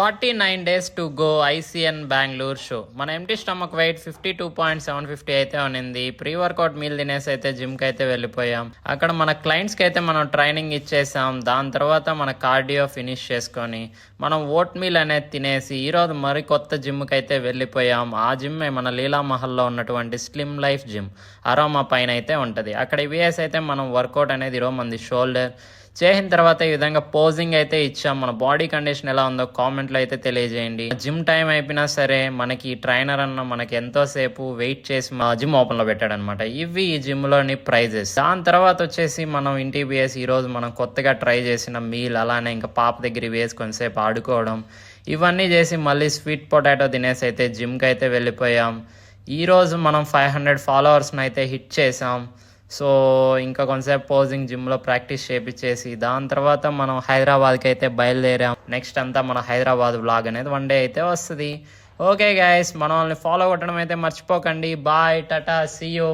49 days to go ICN Bengaluru show. మన empty stomach wait 52.750 అయితే ఉన్నింది. ప్రీ వర్కౌట్ మీల్ తినేసి అయితే జిమ్కి అయితే వెళ్ళిపోయాం. అక్కడ మన క్లయింట్స్కి అయితే మనం ట్రైనింగ్ ఇచ్చేసాం. దాని తర్వాత మన కార్డియో ఫినిష్ చేసుకొని మనం ఓట్ మీల్ అనేది తినేసి ఈరోజు మరి కొత్త జిమ్కి అయితే వెళ్ళిపోయాం. ఆ జిమ్ మన లీలామహల్లో ఉన్నటువంటి స్లిమ్ లైఫ్ జిమ్ అరోమా పైన అయితే ఉంటుంది. అక్కడ ఇవిఎస్ అయితే మనం వర్కౌట్ అనేది ఈరోజు మంది షోల్డర్ చేసిన తర్వాత ఈ విధంగా పోజింగ్ అయితే ఇచ్చాం. మన బాడీ కండిషన్ ఎలా ఉందో కామెంట్లో అయితే తెలియజేయండి. జిమ్ టైం అయిపోయినా సరే మనకి ట్రైనర్ అన్న మనకి ఎంతోసేపు వెయిట్ చేసి మా జిమ్ ఓపెన్లో పెట్టాడనమాట. ఇవి ఈ జిమ్లోని ప్రైజెస్. దాని తర్వాత వచ్చేసి మనం ఇంటికి వేసి ఈరోజు మనం కొత్తగా ట్రై చేసిన మీల్, అలానే ఇంకా పాప దగ్గర వేసి కొంతసేపు ఆడుకోవడం, ఇవన్నీ చేసి మళ్ళీ స్వీట్ పొటాటో తినేసి అయితే జిమ్కి అయితే వెళ్ళిపోయాం. ఈరోజు మనం 500 ఫాలోవర్స్ని అయితే హిట్ చేసాం. సో ఇంకా కొంతసేపు పోజింగ్ జిమ్లో ప్రాక్టీస్ చేపించేసి దాని తర్వాత మనం హైదరాబాద్కి అయితే బయలుదేరాం. నెక్స్ట్ అంతా మన హైదరాబాద్ వ్లాగ్ అనేది 1 డే అయితే వస్తుంది. ఓకే గైస్, మన వాళ్ళని ఫాలో కొట్టడం అయితే మర్చిపోకండి. Bye, tata, see you.